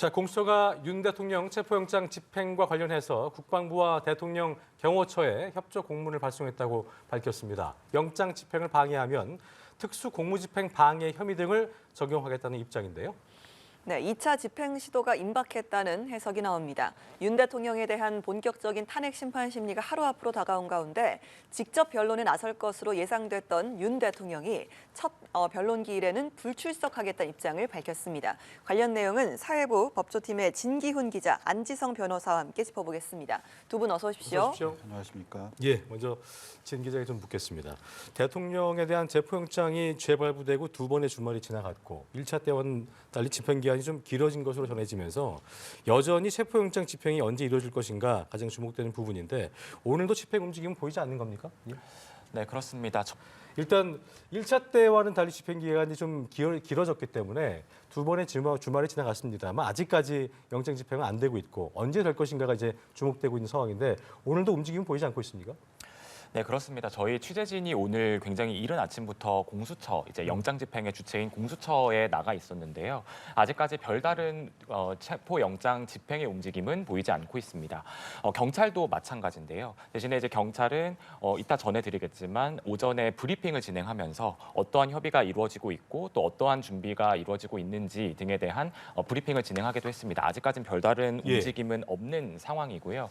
자, 공수처가 윤 대통령 체포영장 집행과 관련해서 국방부와 대통령 경호처에 협조 공문을 발송했다고 밝혔습니다. 영장 집행을 방해하면 특수공무집행 방해 혐의 등을 적용하겠다는 입장인데요. 네, 2차 집행 시도가 임박했다는 해석이 나옵니다. 윤 대통령에 대한 본격적인 탄핵 심판 심리가 하루 앞으로 다가온 가운데 직접 변론에 나설 것으로 예상됐던 윤 대통령이 첫 변론 기일에는 불출석하겠다는 입장을 밝혔습니다. 관련 내용은 사회부 법조팀의 진기훈 기자, 안지성 변호사와 함께 짚어보겠습니다. 두 분 어서 오십시오. 어서 오십시오. 안녕하십니까? 예, 먼저 진 기자에게 좀 묻겠습니다. 대통령에 대한 체포영장이 재발부되고 두 번의 주말이 지나갔고 1차 때와는 달리 집행기한이 좀 길어진 것으로 전해지면서 여전히 체포영장 집행이 언제 이루어질 것인가 가장 주목되는 부분인데 오늘도 집행 움직임은 보이지 않는 겁니까? 예. 네, 그렇습니다. 일단 1차 때와는 달리 집행기간이 좀 길어졌기 때문에 두 번의 주말이 지나갔습니다만 아직까지 영장 집행은 안 되고 있고 언제 될 것인가가 이제 주목되고 있는 상황인데 오늘도 움직임은 보이지 않고 있습니까? 네, 그렇습니다. 저희 취재진이 오늘 굉장히 이른 아침부터 공수처, 이제 영장 집행의 주체인 공수처에 나가 있었는데요. 아직까지 별다른 체포 영장 집행의 움직임은 보이지 않고 있습니다. 경찰도 마찬가지인데요. 대신에 이제 경찰은 이따 전해드리겠지만 오전에 브리핑을 진행하면서 어떠한 협의가 이루어지고 있고 또 어떠한 준비가 이루어지고 있는지 등에 대한 브리핑을 진행하기도 했습니다. 아직까지는 별다른 움직임은 없는 상황이고요.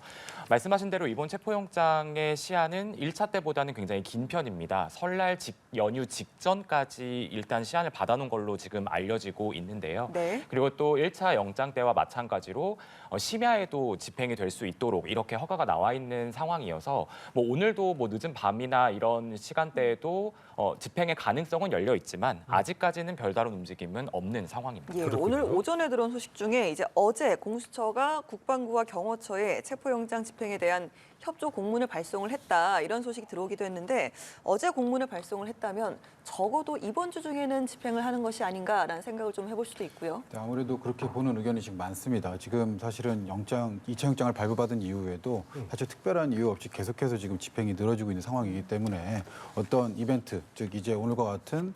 말씀하신 대로 이번 체포영장의 시한은 1차 때보다는 굉장히 긴 편입니다. 설날 연휴 직전까지 일단 시한을 받아놓은 걸로 지금 알려지고 있는데요. 네. 그리고 또 1차 영장 때와 마찬가지로 심야에도 집행이 될 수 있도록 이렇게 허가가 나와 있는 상황이어서 뭐 오늘도 뭐 늦은 밤이나 이런 시간대에도 집행의 가능성은 열려 있지만 아직까지는 별다른 움직임은 없는 상황입니다. 예, 그렇군요. 오늘 오전에 들어온 소식 중에 이제 어제 공수처가 국방부와 경호처에 체포영장 집행에 대한 협조 공문을 발송을 했다 이런 소식이 들어오기도 했는데 어제 공문을 발송을 했다면 적어도 이번 주 중에는 집행을 하는 것이 아닌가라는 생각을 좀 해볼 수도 있고요. 네, 아무래도 그렇게 보는 의견이 지금 많습니다. 지금 사실은 2차 영장을 발부받은 이후에도 사실 특별한 이유 없이 계속해서 지금 집행이 늘어지고 있는 상황이기 때문에 어떤 이벤트, 즉 이제 오늘과 같은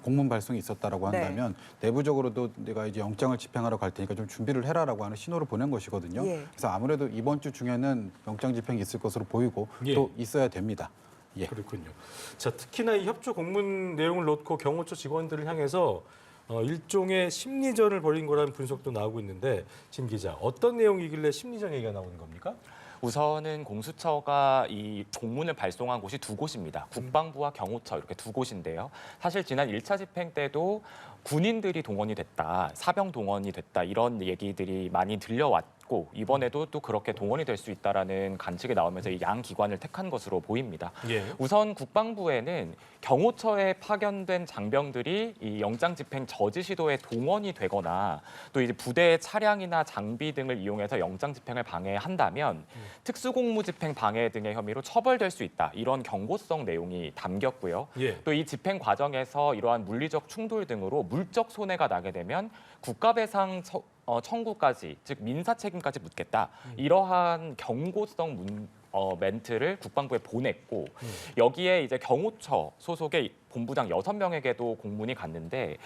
공문 발송이 있었다라고 한다면 내부적으로도 내가 이제 영장을 집행하러 갈 테니까 좀 준비를 해라라고 하는 신호를 보낸 것이거든요. 예. 그래서 아무래도 이번 주 중에는 영장 집행이 있을 것으로 보이고 예. 또 있어야 됩니다. 예. 그렇군요. 자, 특히나 이 협조 공문 내용을 놓고 경호처 직원들을 향해서 일종의 심리전을 벌인 거라는 분석도 나오고 있는데 진 기자, 어떤 내용이길래 심리전 얘기가 나오는 겁니까? 우선은 공수처가 이 공문을 발송한 곳이 두 곳입니다. 국방부와 경호처 이렇게 두 곳인데요. 사실 지난 1차 집행 때도 군인들이 동원이 됐다, 사병 동원이 됐다 이런 얘기들이 많이 들려왔고 이번에도 또 그렇게 동원이 될 수 있다라는 관측이 나오면서 이 양 기관을 택한 것으로 보입니다. 예. 우선 국방부에는 경호처에 파견된 장병들이 이 영장 집행 저지 시도에 동원이 되거나 또 이제 부대의 차량이나 장비 등을 이용해서 영장 집행을 방해한다면 특수공무집행 방해 등의 혐의로 처벌될 수 있다. 이런 경고성 내용이 담겼고요. 예. 또 이 집행 과정에서 이러한 물리적 충돌 등으로 물적 손해가 나게 되면 국가배상 청구까지, 즉 민사 책임까지 묻겠다. 이러한 경고성 멘트를 국방부에 보냈고 여기에 이제 경호처 소속의 본부장 6명에게도 공문이 갔는데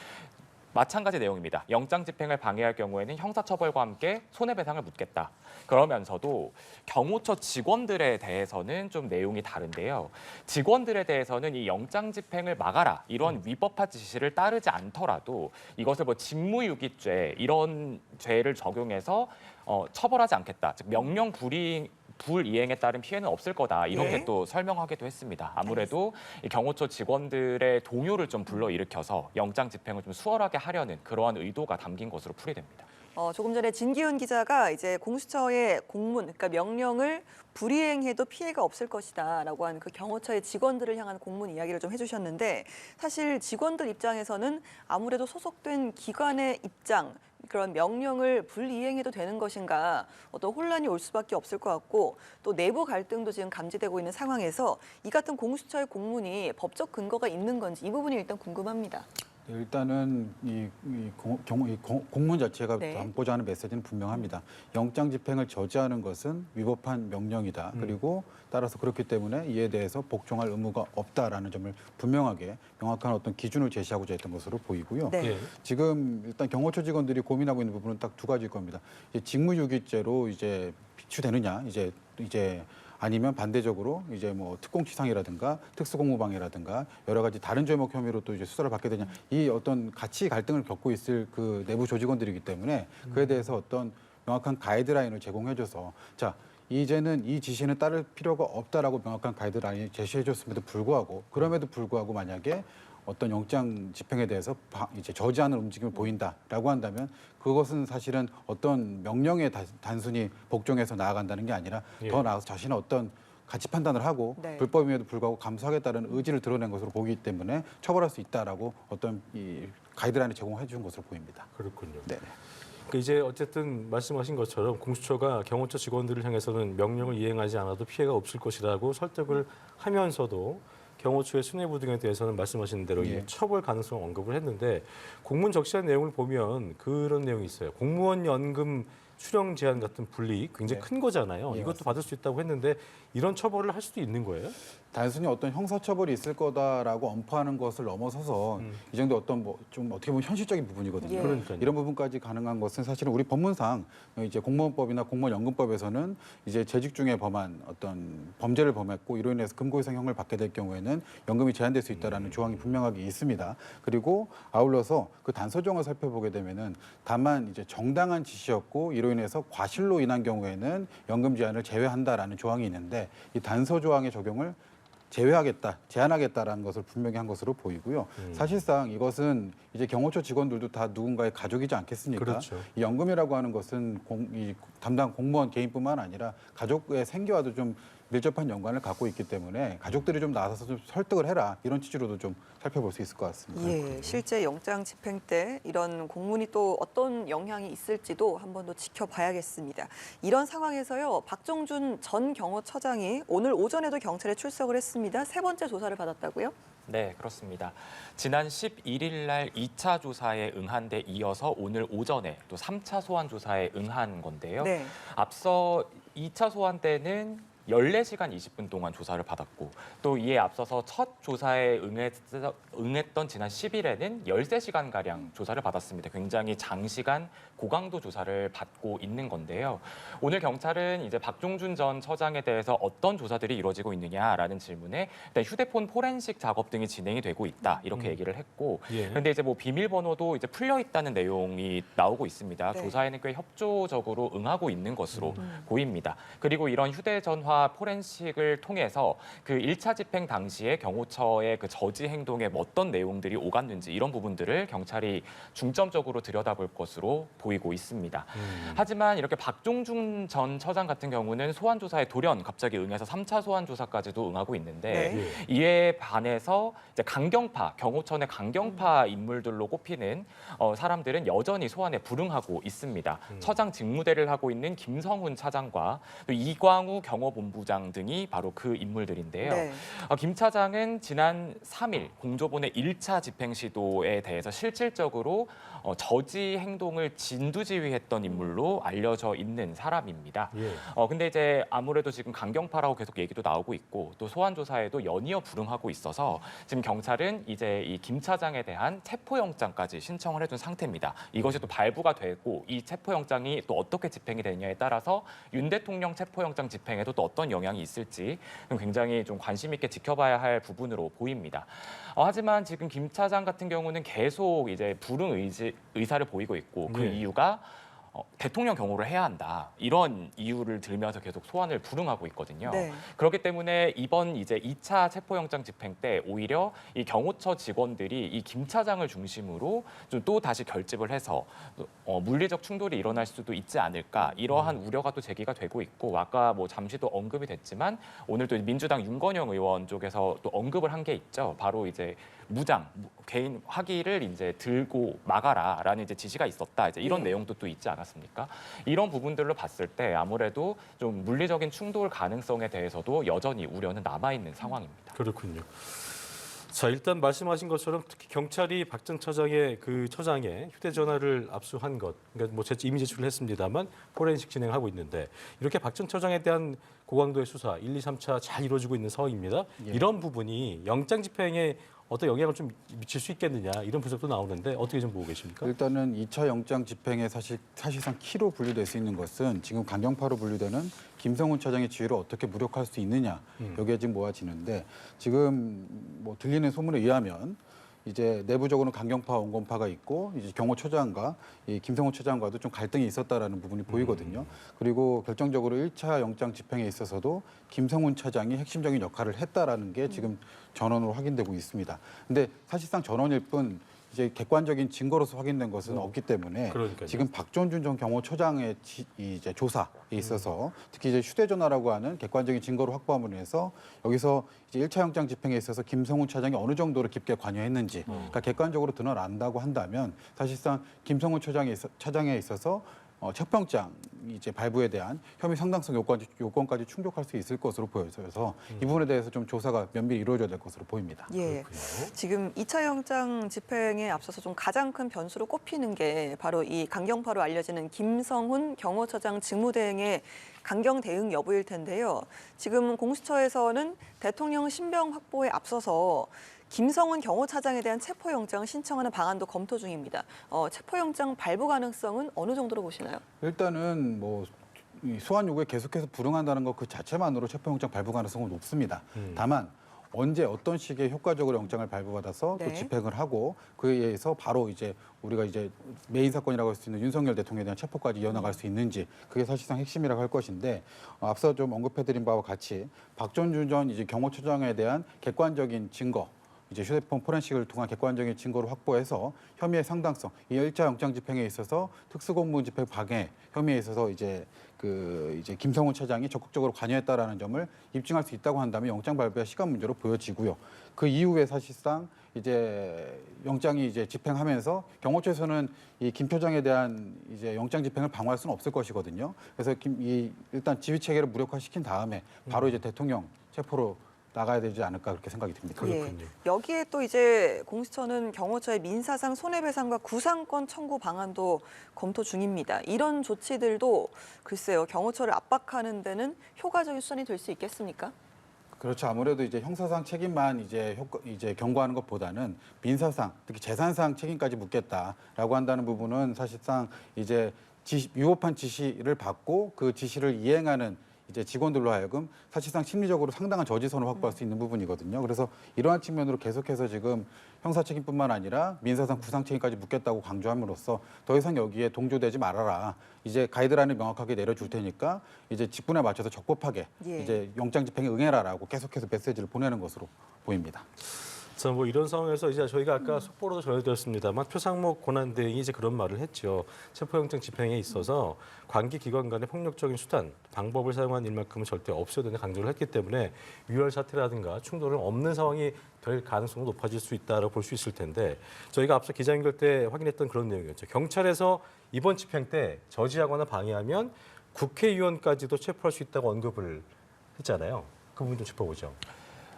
마찬가지 내용입니다. 영장 집행을 방해할 경우에는 형사처벌과 함께 손해배상을 묻겠다. 그러면서도 경호처 직원들에 대해서는 좀 내용이 다른데요. 직원들에 대해서는 이 영장 집행을 막아라 이런 위법한 지시를 따르지 않더라도 이것을 뭐 직무유기죄 이런 죄를 적용해서 처벌하지 않겠다. 즉 명령 불이행에 따른 피해는 없을 거다. 이렇게 또 설명하기도 했습니다. 아무래도 이 경호처 직원들의 동요를 좀 불러일으켜서 영장 집행을 좀 수월하게 하려는 그러한 의도가 담긴 것으로 풀이됩니다. 조금 전에 진기훈 기자가 이제 공수처의 공문, 그러니까 명령을 불이행해도 피해가 없을 것이다라고 하는 그 경호처의 직원들을 향한 공문 이야기를 좀 해주셨는데 사실 직원들 입장에서는 아무래도 소속된 기관의 입장, 그런 명령을 불이행해도 되는 것인가 어떤 혼란이 올 수밖에 없을 것 같고 또 내부 갈등도 지금 감지되고 있는 상황에서 이 같은 공수처의 공문이 법적 근거가 있는 건지 이 부분이 일단 궁금합니다. 일단은 공문 자체가 네. 담고자 하는 메시지는 분명합니다. 영장 집행을 저지하는 것은 위법한 명령이다. 그리고 따라서 그렇기 때문에 이에 대해서 복종할 의무가 없다라는 점을 분명하게 명확한 어떤 기준을 제시하고자 했던 것으로 보이고요. 네. 예. 지금 일단 경호처 직원들이 고민하고 있는 부분은 딱 두 가지일 겁니다. 이제 직무유기죄로 이제 비추되느냐, 이제 아니면 반대적으로 이제 뭐 특공치상이라든가 특수공무방해라든가 여러 가지 다른 죄목 혐의로 또 이제 수사를 받게 되냐, 이 어떤 가치 갈등을 겪고 있을 그 내부 조직원들이기 때문에 그에 대해서 어떤 명확한 가이드라인을 제공해줘서 자. 이제는 이 지시는 따를 필요가 없다라고 명확한 가이드라인을 제시해줬음에도 불구하고 그럼에도 불구하고 만약에 어떤 영장 집행에 대해서 이제 저지하는 움직임을 보인다라고 한다면 그것은 사실은 어떤 명령에 단순히 복종해서 나아간다는 게 아니라 예. 더 나아가서 자신의 어떤 가치 판단을 하고 네. 불법임에도 불구하고 감수하겠다는 의지를 드러낸 것으로 보기 때문에 처벌할 수 있다라고 어떤 이 가이드라인을 제공해 준 것으로 보입니다. 그렇군요. 네. 그 이제 어쨌든 말씀하신 것처럼 공수처가 경호처 직원들을 향해서는 명령을 이행하지 않아도 피해가 없을 것이라고 설득을 하면서도 경호처의 수뇌부 등에 대해서는 말씀하신 대로 이 예. 처벌 가능성을 언급을 했는데 공문 적시한 내용을 보면 그런 내용이 있어요. 공무원 연금 수령 제한 같은 불이익 굉장히 네. 큰 거잖아요. 예, 이것도 맞습니다. 받을 수 있다고 했는데 이런 처벌을 할 수도 있는 거예요? 단순히 어떤 형사처벌이 있을 거다라고 엄포하는 것을 넘어서서 이 정도 어떤 뭐 좀 어떻게 보면 현실적인 부분이거든요. 예. 그러니까요. 이런 부분까지 가능한 것은 사실은 우리 법문상 이제 공무원법이나 공무원연금법에서는 이제 재직 중에 범한 어떤 범죄를 범했고 이로 인해서 금고 이상 형을 받게 될 경우에는 연금이 제한될 수 있다라는 조항이 분명하게 있습니다. 그리고 아울러서 그 단서조항을 살펴보게 되면은 다만 이제 정당한 지시였고 이로 인해서 과실로 인한 경우에는 연금 제한을 제외한다라는 조항이 있는데 이 단서 조항의 적용을 제한하겠다라는 것을 분명히 한 것으로 보이고요. 사실상 이것은 이제 경호처 직원들도 다 누군가의 가족이지 않겠습니까? 그렇죠. 이 연금이라고 하는 것은 이 담당 공무원 개인뿐만 아니라 가족의 생계와도 좀 밀접한 연관을 갖고 있기 때문에 가족들이 좀 나서서 좀 설득을 해라 이런 취지로도 좀 살펴볼 수 있을 것 같습니다. 예, 실제 영장 집행 때 이런 공문이 또 어떤 영향이 있을지도 한 번 더 지켜봐야겠습니다. 이런 상황에서요, 박종준 전 경호처장이 오늘 오전에도 경찰에 출석을 했습니다. 세 번째 조사를 받았다고요? 네, 그렇습니다. 지난 11일 날 2차 조사에 응한 데 이어서 오늘 오전에 또 3차 소환 조사에 응한 건데요. 네. 앞서 2차 소환 때는 14시간 20분 동안 조사를 받았고 또 이에 앞서서 첫 조사에 응했던 지난 10일에는 13시간가량 조사를 받았습니다. 굉장히 장시간 고강도 조사를 받고 있는 건데요. 오늘 경찰은 이제 박종준 전 처장에 대해서 어떤 조사들이 이루어지고 있느냐라는 질문에 일단 휴대폰 포렌식 작업 등이 진행이 되고 있다 이렇게 얘기를 했고 예. 그런데 이제 뭐 비밀번호도 이제 풀려 있다는 내용이 나오고 있습니다. 네. 조사에는 꽤 협조적으로 응하고 있는 것으로 보입니다. 그리고 이런 휴대전화 포렌식을 통해서 그 1차 집행 당시에 경호처의 그 저지 행동에 어떤 내용들이 오갔는지 이런 부분들을 경찰이 중점적으로 들여다볼 것으로 보이고 있습니다. 하지만 이렇게 박종준 전 처장 같은 경우는 소환 조사에 돌연 갑자기 응해서 3차 소환 조사까지도 응하고 있는데 네. 이에 반해서 이제 강경파 경호처 내 강경파 인물들로 꼽히는 사람들은 여전히 소환에 불응하고 있습니다. 처장 직무대를 하고 있는 김성훈 차장과 또 이광우 경호본부장 등이 바로 그 인물들인데요. 네. 김 차장은 지난 3일 공조본의 1차 집행 시도에 대해서 실질적으로 저지 행동을 진두지휘했던 인물로 알려져 있는 사람입니다. 예. 근데 이제 아무래도 지금 강경파라고 계속 얘기도 나오고 있고 또 소환 조사에도 연이어 불응하고 있어서 지금 경찰은 이제 이 김 차장에 대한 체포영장까지 신청을 해둔 상태입니다. 이것이 또 발부가 되고 이 체포영장이 또 어떻게 집행이 되느냐에 따라서 윤 대통령 체포영장 집행에도 또 어떤 영향이 있을지 굉장히 좀 관심 있게 지켜봐야 할 부분으로 보입니다. 하지만 지금 김 차장 같은 경우는 계속 이제 불응 의사를 보이고 있고 그 네. 이유가 대통령 경호를 해야 한다 이런 이유를 들면서 계속 소환을 불응하고 있거든요. 네. 그렇기 때문에 이번 이제 2차 체포영장 집행 때 오히려 이 경호처 직원들이 이 김 차장을 중심으로 좀 또 다시 결집을 해서 물리적 충돌이 일어날 수도 있지 않을까 이러한 우려가 또 제기가 되고 있고 아까 뭐 잠시도 언급이 됐지만 오늘 또 민주당 윤건영 의원 쪽에서 또 언급을 한 게 있죠. 바로 이제 무장 개인 화기를 이제 들고 막아라라는 이제 지시가 있었다. 이제 이런 예. 내용도 또 있지 않았습니까? 이런 부분들로 봤을 때 아무래도 좀 물리적인 충돌 가능성에 대해서도 여전히 우려는 남아 있는 상황입니다. 그렇군요. 자, 일단 말씀하신 것처럼 특히 경찰이 박 전 처장의 그 처장의 휴대전화를 압수한 것, 그러니까 뭐 이미 제출을 했습니다만 포렌식 진행하고 있는데 이렇게 박 전 처장에 대한 고강도의 수사 1, 2, 3차 잘 이루어지고 있는 상황입니다. 예. 이런 부분이 영장 집행에 어떤 영향을 좀 미칠 수 있겠느냐 이런 분석도 나오는데 어떻게 좀 보고 계십니까? 일단은 2차 영장 집행에 사실상 키로 분류될 수 있는 것은 지금 강경파로 분류되는 김성훈 차장의 지위를 어떻게 무력화할 수 있느냐 여기에 지금 모아지는데 지금 뭐 들리는 소문에 의하면 이제 내부적으로는 강경파, 온건파가 있고 이제 경호처장과 이 김성훈 처장과도 좀 갈등이 있었다라는 부분이 보이거든요. 그리고 결정적으로 1차 영장 집행에 있어서도 김성훈 차장이 핵심적인 역할을 했다라는 게 지금 전원으로 확인되고 있습니다. 근데 사실상 전원일 뿐 이제 객관적인 증거로서 확인된 것은 없기 때문에 그러니까요. 지금 박전준 전 경호처장의 이제 조사에 있어서 특히 이제 휴대전화라고 하는 객관적인 증거를 확보함으로 해서 여기서 이제 1차 영장 집행에 있어서 김성훈 차장이 어느 정도로 깊게 관여했는지 그러니까 객관적으로 드러난다고 한다면 사실상 김성훈 차장에 있어서 체포영장 이제 발부에 대한 혐의 상당성 요건까지 충족할 수 있을 것으로 보여서 이 부분에 대해서 좀 조사가 면밀히 이루어져야 될 것으로 보입니다. 예. 지금 2차 영장 집행에 앞서서 좀 가장 큰 변수로 꼽히는 게 바로 이 강경파로 알려지는 김성훈 경호처장 직무대행의 강경 대응 여부일 텐데요. 지금 공수처에서는 대통령 신병 확보에 앞서서 김성훈 경호차장에 대한 체포영장을 신청하는 방안도 검토 중입니다. 체포영장 발부 가능성은 어느 정도로 보시나요? 일단은 뭐 이 소환 요구에 계속해서 불응한다는 것 그 자체만으로 체포영장 발부 가능성은 높습니다. 다만 언제 어떤 시기에 효과적으로 영장을 발부받아서 네. 또 집행을 하고 그에 의해서 바로 이제 우리가 이제 메인 사건이라고 할 수 있는 윤석열 대통령에 대한 체포까지 이어나갈 수 있는지 그게 사실상 핵심이라고 할 것인데 앞서 좀 언급해드린 바와 같이 박전준 전 이제 경호처장에 대한 객관적인 증거 이제 휴대폰 포렌식을 통한 객관적인 증거를 확보해서 혐의의 상당성, 이 1차 영장 집행에 있어서 특수공무원 집행 방해 혐의에 있어서 이제 김성훈 차장이 적극적으로 관여했다라는 점을 입증할 수 있다고 한다면 영장 발부의 시간 문제로 보여지고요. 그 이후에 사실상 이제 영장이 이제 집행하면서 경호처에서는 이 김 표장에 대한 이제 영장 집행을 방어할 수는 없을 것이거든요. 그래서 일단 지휘 체계를 무력화시킨 다음에 바로 이제 대통령 체포로 나가야 되지 않을까 그렇게 생각이 듭니다. 그렇군요. 예. 여기에 또 이제 공수처는 경호처의 민사상 손해배상과 구상권 청구 방안도 검토 중입니다. 이런 조치들도 글쎄요, 경호처를 압박하는 데는 효과적인 수단이 될 수 있겠습니까? 그렇죠. 아무래도 이제 형사상 책임만 이제 경고하는 것보다는 민사상, 특히 재산상 책임까지 묻겠다라고 한다는 부분은 사실상 이제 위법한 지시를 받고 그 지시를 이행하는 이제 직원들로 하여금 사실상 심리적으로 상당한 저지선을 확보할 수 있는 부분이거든요. 그래서 이러한 측면으로 계속해서 지금 형사 책임뿐만 아니라 민사상 구상 책임까지 묻겠다고 강조함으로써 더 이상 여기에 동조되지 말아라. 이제 가이드라인을 명확하게 내려줄 테니까 이제 직분에 맞춰서 적법하게 예. 이제 영장 집행에 응해라라고 계속해서 메시지를 보내는 것으로 보입니다. 자, 뭐 이런 상황에서 이제 저희가 아까 속보로도 전해드렸습니다만 표상목 권한대행이 이제 그런 말을 했죠. 체포영장 집행에 있어서 관계 기관 간의 폭력적인 수단, 방법을 사용한 일만큼은 절대 없어야 된다 강조를 했기 때문에 유혈 사태라든가 충돌은 없는 상황이 될 가능성도 높아질 수 있다라고 볼 수 있을 텐데 저희가 앞서 기자연결 때 확인했던 그런 내용이었죠. 경찰에서 이번 집행 때 저지하거나 방해하면 국회의원까지도 체포할 수 있다고 언급을 했잖아요. 그 부분 좀 짚어보죠.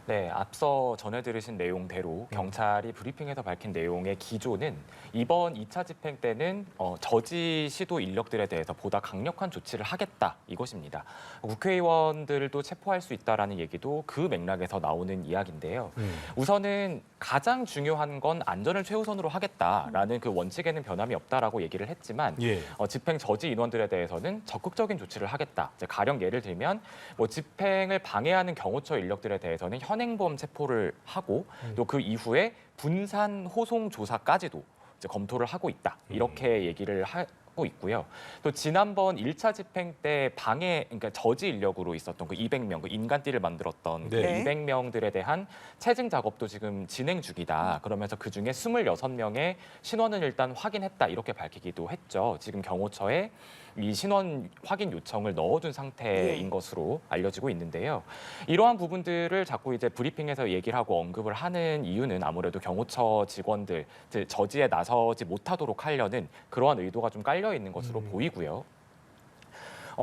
네, 앞서 전해 들으신 내용대로 경찰이 브리핑에서 밝힌 내용의 기조는 이번 2차 집행 때는 저지 시도 인력들에 대해서 보다 강력한 조치를 하겠다 이것입니다. 국회의원들도 체포할 수 있다라는 얘기도 그 맥락에서 나오는 이야기인데요. 우선은 가장 중요한 건 안전을 최우선으로 하겠다라는 그 원칙에는 변함이 없다라고 얘기를 했지만 예. 집행 저지 인원들에 대해서는 적극적인 조치를 하겠다. 이제 가령 예를 들면 뭐 집행을 방해하는 경호처 인력들에 대해서는 현행범 체포를 하고 또 그 이후에 분산 호송 조사까지도 이제 검토를 하고 있다. 이렇게 얘기를 하고 있고요. 또 지난번 1차 집행 때 방해, 그러니까 저지 인력으로 있었던 그 200명, 그 인간띠를 만들었던 네. 그 200명들에 대한 채증 작업도 지금 진행 중이다. 그러면서 그 중에 26명의 신원을 일단 확인했다. 이렇게 밝히기도 했죠. 지금 경호처에 이 신원 확인 요청을 넣어둔 상태인 예. 것으로 알려지고 있는데요. 이러한 부분들을 자꾸 이제 브리핑에서 얘기를 하고 언급을 하는 이유는 아무래도 경호처 직원들 저지에 나서지 못하도록 하려는 그러한 의도가 좀 깔려 있는 것으로 보이고요.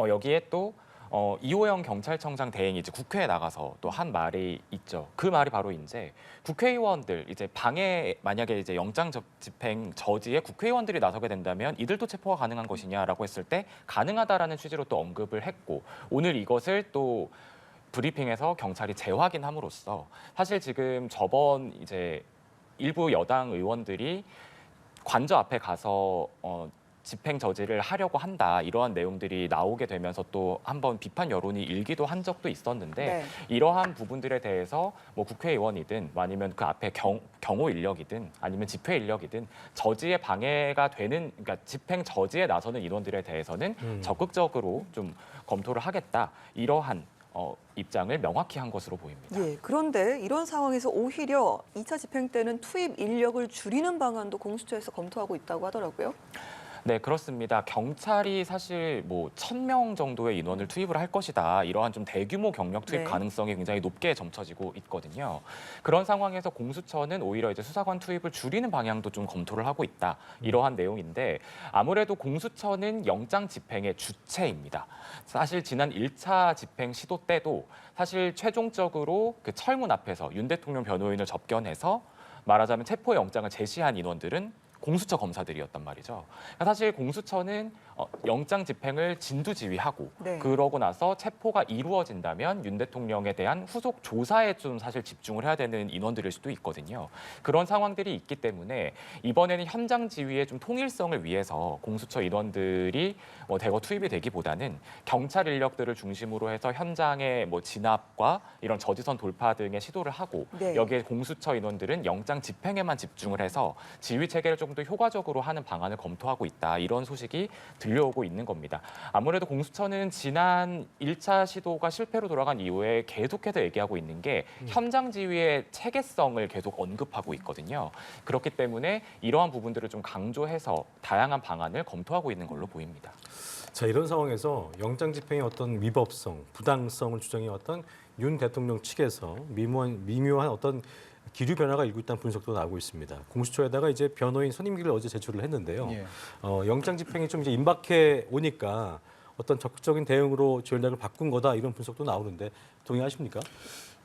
여기에 또 이호영 경찰청장 대행이 이제 국회에 나가서 또 한 말이 있죠. 그 말이 바로 이제 국회의원들 이제 방해 만약에 이제 영장 집행 저지에 국회의원들이 나서게 된다면 이들도 체포가 가능한 것이냐라고 했을 때 가능하다라는 취지로 또 언급을 했고 오늘 이것을 또 브리핑에서 경찰이 재확인함으로써 사실 지금 저번 이제 일부 여당 의원들이 관저 앞에 가서 집행 저지를 하려고 한다 이러한 내용들이 나오게 되면서 또 한번 비판 여론이 일기도 한 적도 있었는데 네. 이러한 부분들에 대해서 뭐 국회의원이든 아니면 그 앞에 경호 인력이든 아니면 집회 인력이든 저지에 방해가 되는 그러니까 집행 저지에 나서는 인원들에 대해서는 적극적으로 좀 검토를 하겠다 이러한 입장을 명확히 한 것으로 보입니다. 예, 그런데 이런 상황에서 오히려 2차 집행 때는 투입 인력을 줄이는 방안도 공수처에서 검토하고 있다고 하더라고요. 네, 그렇습니다. 경찰이 사실 뭐 1,000명 정도의 인원을 투입을 할 것이다. 이러한 좀 대규모 경력 투입 네. 가능성이 굉장히 높게 점쳐지고 있거든요. 그런 상황에서 공수처는 오히려 이제 수사관 투입을 줄이는 방향도 좀 검토를 하고 있다. 이러한 내용인데 아무래도 공수처는 영장 집행의 주체입니다. 사실 지난 1차 집행 시도 때도 사실 최종적으로 그 철문 앞에서 윤 대통령 변호인을 접견해서 말하자면 체포 영장을 제시한 인원들은 공수처 검사들이었단 말이죠. 그러니까 사실 공수처는 영장 집행을 진두지휘하고 네. 그러고 나서 체포가 이루어진다면 윤 대통령에 대한 후속 조사에 좀 사실 집중을 해야 되는 인원들일 수도 있거든요. 그런 상황들이 있기 때문에 이번에는 현장 지휘의 좀 통일성을 위해서 공수처 인원들이 대거 투입이 되기보다는 경찰 인력들을 중심으로 해서 현장의 뭐 진압과 이런 저지선 돌파 등의 시도를 하고 네. 여기에 공수처 인원들은 영장 집행에만 집중을 해서 지휘 체계를 조금 더 효과적으로 하는 방안을 검토하고 있다. 이런 소식이 들려오고 있는 겁니다. 아무래도 공수처는 지난 1차 시도가 실패로 돌아간 이후에 계속해서 얘기하고 있는 게 현장 지휘의 체계성을 계속 언급하고 있거든요. 그렇기 때문에 이러한 부분들을 좀 강조해서 다양한 방안을 검토하고 있는 걸로 보입니다. 자, 이런 상황에서 영장 집행의 어떤 위법성, 부당성을 주장해 왔던 윤 대통령 측에서 미묘한 어떤 기류 변화가 일고 있다는 분석도 나오고 있습니다. 공수처에다가 이제 변호인 선임기를 어제 제출을 했는데요. 예. 영장 집행이 좀 이제 임박해 오니까 어떤 적극적인 대응으로 전략을 바꾼 거다 이런 분석도 나오는데 동의하십니까?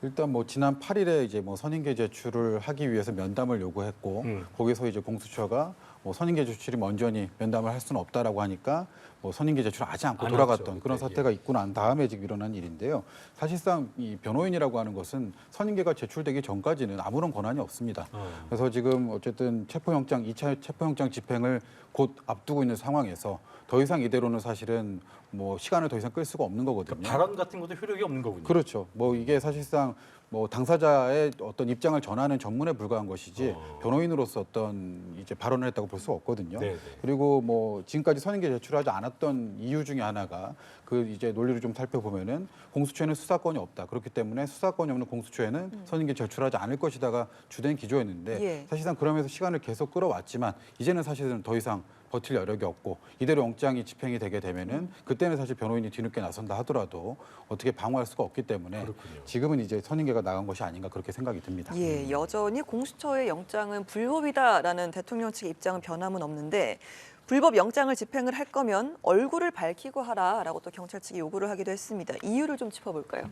일단 뭐 지난 8일에 이제 뭐 선임계 제출을 하기 위해서 면담을 요구했고 거기서 이제 공수처가 뭐 선임계 제출이 먼저니 면담을 할 수는 없다라고 하니까 뭐 선임계 제출을 하지 않고 안 돌아갔던 했죠, 그런 그때, 사태가 있고 난 다음에 지금 일어난 일인데요. 사실상 이 변호인이라고 하는 것은 선임계가 제출되기 전까지는 아무런 권한이 없습니다. 그래서 지금 어쨌든 체포영장 2차 체포영장 집행을 곧 앞두고 있는 상황에서 더 이상 이대로는 사실은 뭐 시간을 더 이상 끌 수가 없는 거거든요. 그러니까 발언 같은 것도 효력이 없는 거군요. 그렇죠. 뭐 이게 사실상 뭐 당사자의 어떤 입장을 전하는 전문에 불과한 것이지 변호인으로서 어떤 이제 발언을 했다고 볼 수 없거든요. 네네. 그리고 뭐 지금까지 선임계 제출하지 않았던 이유 중에 하나가 그 이제 논리를 좀 살펴보면은 공수처에는 수사권이 없다. 그렇기 때문에 수사권이 없는 공수처에는 선임계 제출하지 않을 것이다가 주된 기조였는데 예. 사실상 그러면서 시간을 계속 끌어왔지만 이제는 사실은 더 이상 버틸 여력이 없고 이대로 영장이 집행이 되게 되면은 그때는 사실 변호인이 뒤늦게 나선다 하더라도 어떻게 방어할 수가 없기 때문에 그렇군요. 지금은 이제 선임계가 나간 것이 아닌가 그렇게 생각이 듭니다. 예, 여전히 공수처의 영장은 불법이다라는 대통령 측의 입장은 변함은 없는데 불법 영장을 집행을 할 거면 얼굴을 밝히고 하라라고 또 경찰 측이 요구를 하기도 했습니다. 이유를 좀 짚어볼까요?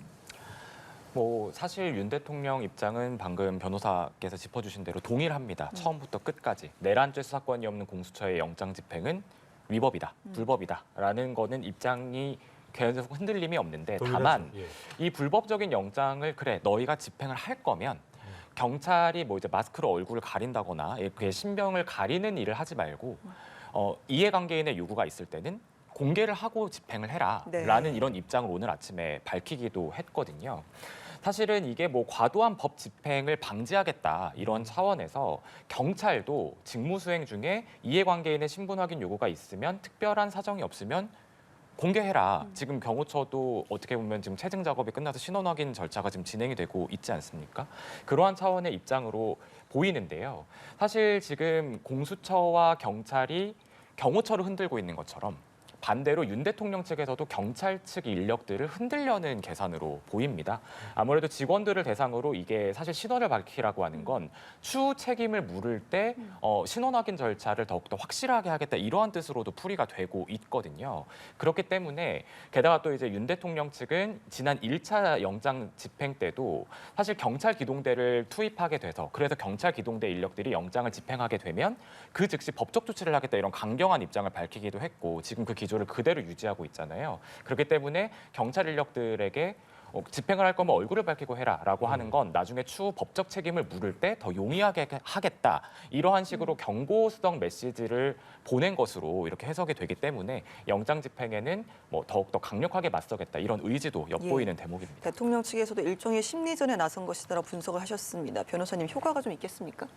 뭐 사실 윤 대통령 입장은 방금 변호사께서 짚어주신 대로 동일합니다. 처음부터 끝까지 내란죄 수사권이 없는 공수처의 영장 집행은 위법이다, 불법이다라는 거는 입장이 계속 흔들림이 없는데 다만 동일하죠. 예. 이 불법적인 영장을 그래 너희가 집행을 할 거면 경찰이 뭐 이제 마스크로 얼굴을 가린다거나 그 신병을 가리는 일을 하지 말고 이해관계인의 요구가 있을 때는 공개를 하고 집행을 해라라는 네. 이런 입장을 오늘 아침에 밝히기도 했거든요. 사실은 이게 뭐 과도한 법 집행을 방지하겠다 이런 차원에서 경찰도 직무수행 중에 이해관계인의 신분 확인 요구가 있으면 특별한 사정이 없으면 공개해라. 지금 경호처도 어떻게 보면 지금 체증 작업이 끝나서 신원 확인 절차가 지금 진행이 되고 있지 않습니까? 그러한 차원의 입장으로 보이는데요. 사실 지금 공수처와 경찰이 경호처를 흔들고 있는 것처럼 반대로 윤 대통령 측에서도 경찰 측 인력들을 흔들려는 계산으로 보입니다. 아무래도 직원들을 대상으로 이게 사실 신원을 밝히라고 하는 건 추후 책임을 물을 때 신원 확인 절차를 더욱더 확실하게 하겠다 이러한 뜻으로도 풀이가 되고 있거든요. 그렇기 때문에 게다가 또 이제 윤 대통령 측은 지난 1차 영장 집행 때도 사실 경찰 기동대를 투입하게 돼서 그래서 경찰 기동대 인력들이 영장을 집행하게 되면 그 즉시 법적 조치를 하겠다 이런 강경한 입장을 밝히기도 했고 지금 그 기조를 그대로 유지하고 있잖아요. 그렇기 때문에 경찰 인력들에게 집행을 할 거면 얼굴을 밝히고 해라라고 하는 건 나중에 추후 법적 책임을 물을 때 더 용이하게 하겠다. 이러한 식으로 경고성 메시지를 보낸 것으로 이렇게 해석이 되기 때문에 영장 집행에는 뭐 더욱더 강력하게 맞서겠다. 이런 의지도 엿보이는 대목입니다. 대통령 측에서도 일종의 심리전에 나선 것이다라고 분석을 하셨습니다. 변호사님 효과가 좀 있겠습니까?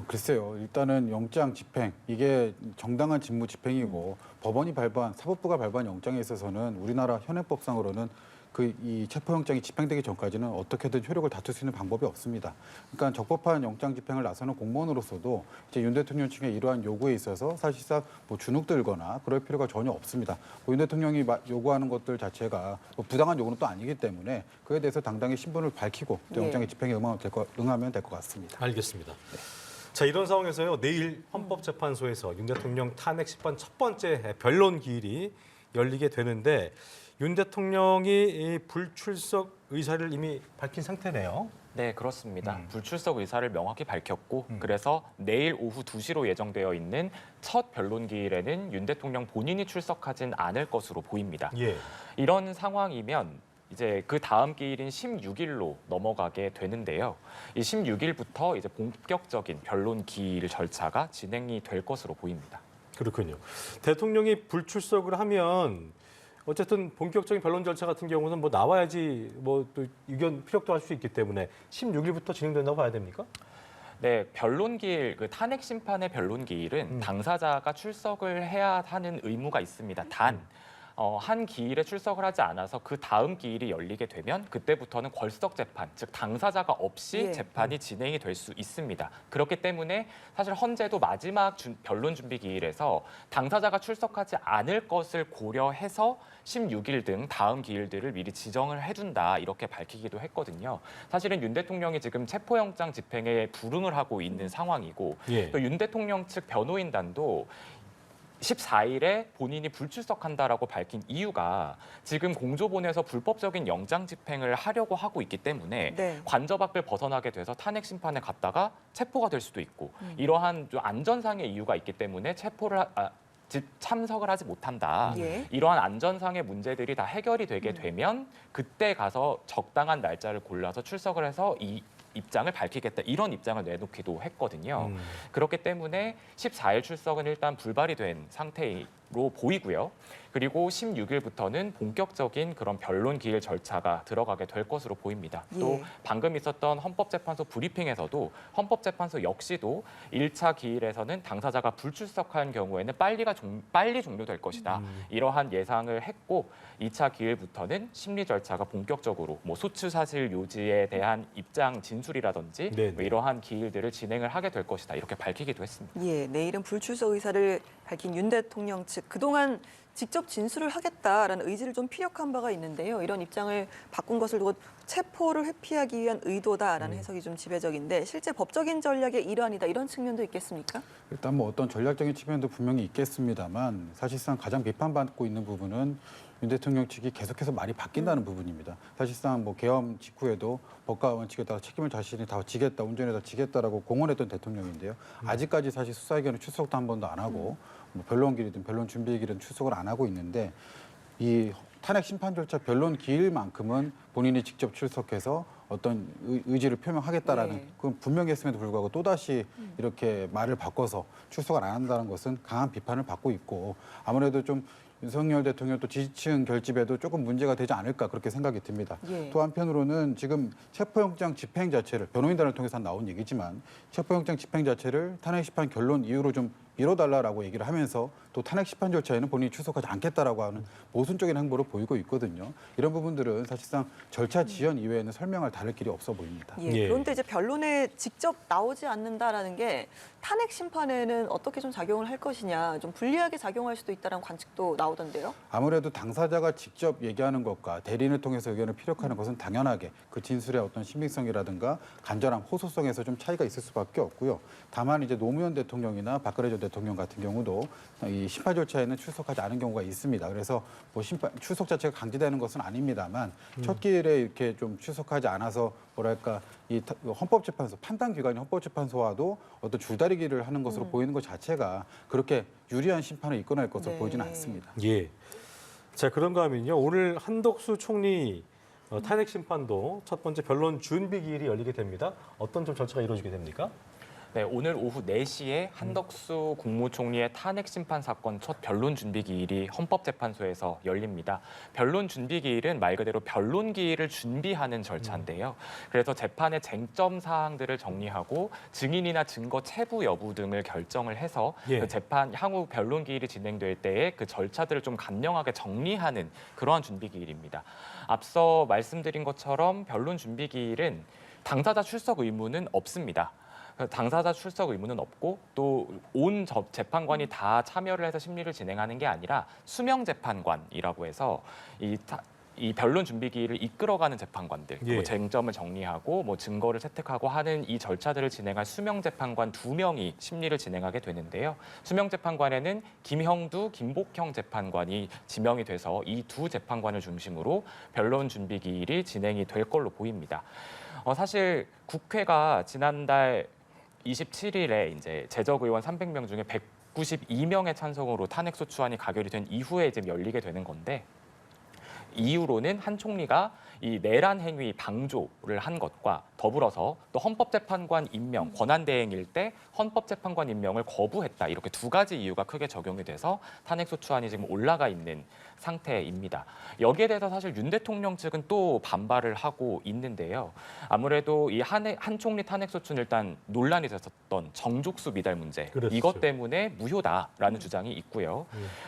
글쎄요. 일단은 영장 집행 이게 정당한 직무 집행이고 법원이 발부한 사법부가 발부한 영장에 있어서는 우리나라 현행법상으로는 이 체포영장이 집행되기 전까지는 어떻게든 효력을 다툴 수 있는 방법이 없습니다. 그러니까 적법한 영장 집행을 나서는 공무원으로서도 이제 윤 대통령 측의 이러한 요구에 있어서 사실상 뭐 주눅들거나 그럴 필요가 전혀 없습니다. 윤 대통령이 요구하는 것들 자체가 뭐 부당한 요구는 또 아니기 때문에 그에 대해서 당당히 신분을 밝히고 또 영장의 집행에 응하면 될 것 같습니다. 알겠습니다. 자, 이런 상황에서요. 내일 헌법재판소에서 윤 대통령 탄핵 심판 첫 번째 변론 기일이 열리게 되는데 윤 대통령이 이 불출석 의사를 이미 밝힌 상태네요. 네, 그렇습니다. 불출석 의사를 명확히 밝혔고 그래서 내일 오후 2시로 예정되어 있는 첫 변론 기일에는 윤 대통령 본인이 출석하진 않을 것으로 보입니다. 예. 이런 상황이면 이제 그 다음 기일인 16일로 넘어가게 되는데요. 이 16일부터 이제 본격적인 변론 기일 절차가 진행이 될 것으로 보입니다. 그렇군요. 대통령이 불출석을 하면 어쨌든 본격적인 변론 절차 같은 경우는 뭐 나와야지 뭐 또 의견 피력도 할 수 있기 때문에 16일부터 진행된다고 봐야 됩니까? 네, 변론 기일, 그 탄핵 심판의 변론 기일은 당사자가 출석을 해야 하는 의무가 있습니다. 단 한 기일에 출석을 하지 않아서 그 다음 기일이 열리게 되면 그때부터는 궐석 재판, 즉 당사자가 없이 재판이 진행이 될 수 있습니다. 그렇기 때문에 사실 헌재도 마지막 변론 준비 기일에서 당사자가 출석하지 않을 것을 고려해서 16일 등 다음 기일들을 미리 지정을 해둔다 이렇게 밝히기도 했거든요. 사실은 윤 대통령이 지금 체포영장 집행에 불응을 하고 있는 상황이고 예. 또 윤 대통령 측 변호인단도 14일에 본인이 불출석한다라고 밝힌 이유가 지금 공조본에서 불법적인 영장 집행을 하려고 하고 있기 때문에 관저밖을 벗어나게 돼서 탄핵 심판에 갔다가 체포가 될 수도 있고 이러한 좀 안전상의 이유가 있기 때문에 참석을 하지 못한다. 이러한 안전상의 문제들이 다 해결이 되게 되면 그때 가서 적당한 날짜를 골라서 출석을 해서 이 입장을 밝히겠다 이런 입장을 내놓기도 했거든요. 그렇기 때문에 14일 출석은 일단 불발이 된 상태로 보이고요. 그리고 16일부터는 본격적인 그런 변론 기일 절차가 들어가게 될 것으로 보입니다. 또 방금 있었던 헌법재판소 브리핑에서도 헌법재판소 역시도 1차 기일에서는 당사자가 불출석한 경우에는 빨리 종료될 것이다. 이러한 예상을 했고 2차 기일부터는 심리 절차가 본격적으로 뭐 소추 사실 요지에 대한 입장 진술이라든지 뭐 이러한 기일들을 진행을 하게 될 것이다. 이렇게 밝히기도 했습니다. 예, 내일은 불출석 의사를 밝힌 윤 대통령 측 그동안 직접 진술을 하겠다라는 의지를 좀 피력한 바가 있는데요. 이런 입장을 바꾼 것을 두고 체포를 회피하기 위한 의도다라는 해석이 좀 지배적인데 실제 법적인 전략의 일환이다 이런 측면도 있겠습니까? 일단 뭐 어떤 전략적인 측면도 분명히 있겠습니다만 사실상 가장 비판받고 있는 부분은 윤 대통령 측이 계속해서 말이 바뀐다는 부분입니다. 사실상 뭐 계엄 직후에도 법과 원칙에 따라 책임을 자신이 다 지겠다, 운전에 다 지겠다라고 공언했던 대통령인데요. 아직까지 사실 수사기관에 출석도 한 번도 안 하고 뭐 변론기일이든 변론 준비기일이든 출석을 안 하고 있는데 이 탄핵 심판 절차 변론 기일만큼은 본인이 직접 출석해서 어떤 의지를 표명하겠다라는 그건 분명히 했음에도 불구하고 또다시 이렇게 말을 바꿔서 출석을 안 한다는 것은 강한 비판을 받고 있고 아무래도 좀 윤석열 대통령 또 지지층 결집에도 조금 문제가 되지 않을까 그렇게 생각이 듭니다. 또 한편으로는 지금 체포영장 집행 자체를 변호인단을 통해서 나온 얘기지만 체포영장 집행 자체를 탄핵 심판 결론 이후로 좀 미뤄달라라고 얘기를 하면서 또 탄핵 심판 절차에는 본인이 출석하지 않겠다라고 하는 모순적인 행보를 보이고 있거든요. 이런 부분들은 사실상 절차 지연 이외에는 설명할 다를 길이 없어 보입니다. 그런데 이제 변론에 직접 나오지 않는다라는 게 탄핵 심판에는 어떻게 좀 작용을 할 것이냐, 좀 불리하게 작용할 수도 있다는 관측도 나오고 나오던데요. 아무래도 당사자가 직접 얘기하는 것과 대리인을 통해서 의견을 피력하는 것은 당연하게 그 진술의 어떤 신빙성이라든가 간절함, 호소성에서 좀 차이가 있을 수밖에 없고요. 다만 이제 노무현 대통령이나 박근혜 전 대통령 같은 경우도 이 심판 절차에는 출석하지 않은 경우가 있습니다. 그래서 뭐 출석 자체가 강제되는 것은 아닙니다만 첫 길에 이렇게 좀 출석하지 않아서 뭐랄까 이 헌법재판소 판단 기관인 헌법재판소와도 어떤 줄다리기를 하는 것으로 보이는 것 자체가 그렇게 유리한 심판을 이끌어낼 것으로 네. 보이지는 않습니다. 예. 자, 그런가 하면요. 오늘 한덕수 총리 탄핵 심판도 첫 번째 변론 준비 기일이 열리게 됩니다. 어떤 좀 절차가 이루어지게 됩니까? 네, 오늘 오후 4시에 한덕수 국무총리의 탄핵 심판 사건 첫 변론 준비 기일이 헌법재판소에서 열립니다. 변론 준비 기일은 말 그대로 변론 기일을 준비하는 절차인데요. 그래서 재판의 쟁점 사항들을 정리하고 증인이나 증거 체부 여부 등을 결정을 해서 예. 그 재판 향후 변론 기일이 진행될 때에 그 절차들을 좀 간명하게 정리하는 그러한 준비 기일입니다. 앞서 말씀드린 것처럼 변론 준비 기일은 당사자 출석 의무는 없습니다. 당사자 출석 의무는 없고 또 온 재판관이 다 참여를 해서 심리를 진행하는 게 아니라 수명 재판관이라고 해서 이 변론 준비 기일을 이끌어가는 재판관들, 예. 뭐 쟁점을 정리하고 뭐 증거를 채택하고 하는 이 절차들을 진행할 수명 재판관 2명이 심리를 진행하게 되는데요. 수명 재판관에는 김형두, 김복형 재판관이 지명이 돼서 이 두 재판관을 중심으로 변론 준비 기일이 진행이 될 걸로 보입니다. 사실 국회가 지난달 27일에 이제 재적 의원 300명 중에 192명의 찬성으로 탄핵 소추안이 가결이 된 이후에 지금 열리게 되는 건데 이유로는 한 총리가 이 내란 행위 방조를 한 것과 더불어서 또 헌법재판관 임명, 권한대행일 때 헌법재판관 임명을 거부했다. 이렇게 두 가지 이유가 크게 적용이 돼서 탄핵소추안이 지금 올라가 있는 상태입니다. 여기에 대해서 사실 윤 대통령 측은 또 반발을 하고 있는데요. 아무래도 이 한 총리 탄핵소추는 일단 논란이 됐었던 정족수 미달 문제, 그렇죠. 이것 때문에 무효다라는 주장이 있고요.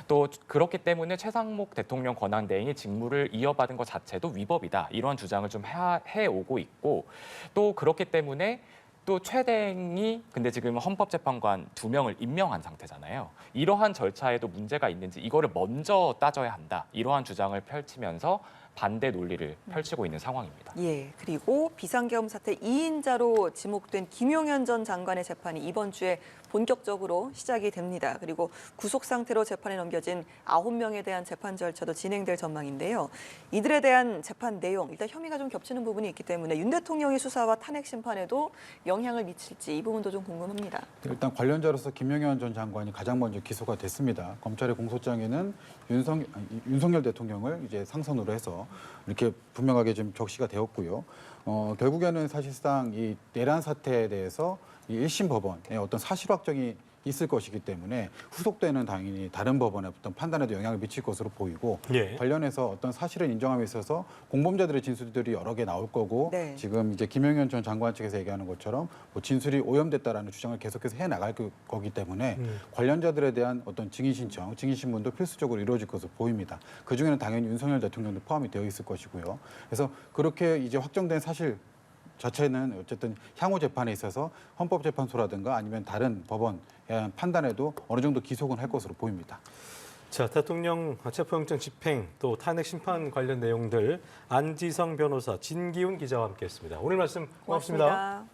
또 그렇기 때문에 최상목 대통령 권한대행이 직무를 이어받은 것 자체도 위법이다. 이러한 주장을 좀 해오고 있고 또 그렇기 때문에 또 최대행이 근데 지금 헌법재판관 2명을 임명한 상태잖아요. 이러한 절차에도 문제가 있는지 이거를 먼저 따져야 한다. 이러한 주장을 펼치면서 반대 논리를 펼치고 있는 상황입니다. 예, 그리고 비상계엄 사태 2인자로 지목된 김용현 전 장관의 재판이 이번 주에 본격적으로 시작이 됩니다. 그리고 구속 상태로 재판에 넘겨진 9명에 대한 재판 절차도 진행될 전망인데요. 이들에 대한 재판 내용, 일단 혐의가 좀 겹치는 부분이 있기 때문에 윤 대통령의 수사와 탄핵 심판에도 영향을 미칠지 이 부분도 좀 궁금합니다. 일단 관련자로서 김용현 전 장관이 가장 먼저 기소가 됐습니다. 검찰의 공소장에는 윤석열 대통령을 이제 상선으로 해서 이렇게 분명하게 좀 적시가 되었고요. 결국에는 사실상 이 내란 사태에 대해서 이 1심 법원의 어떤 사실 확정이 있을 것이기 때문에 후속되는 당연히 다른 법원의 어떤 판단에도 영향을 미칠 것으로 보이고 예. 관련해서 어떤 사실을 인정함에 있어서 공범자들의 진술들이 여러 개 나올 거고 네. 지금 이제 김용현 전 장관 측에서 얘기하는 것처럼 뭐 진술이 오염됐다라는 주장을 계속해서 해 나갈 거기 때문에 관련자들에 대한 어떤 증인 신청, 증인 신문도 필수적으로 이루어질 것으로 보입니다. 그 중에는 당연히 윤석열 대통령도 포함이 되어 있을 것이고요. 그래서 그렇게 이제 확정된 사실 자체는 어쨌든 향후 재판에 있어서 헌법재판소라든가 아니면 다른 법원의 판단에도 어느 정도 기속은 할 것으로 보입니다. 자, 대통령 체포영장 집행 또 탄핵 심판 관련 내용들 안지성 변호사, 진기훈 기자와 함께했습니다. 오늘 말씀 고맙습니다. 고맙습니다.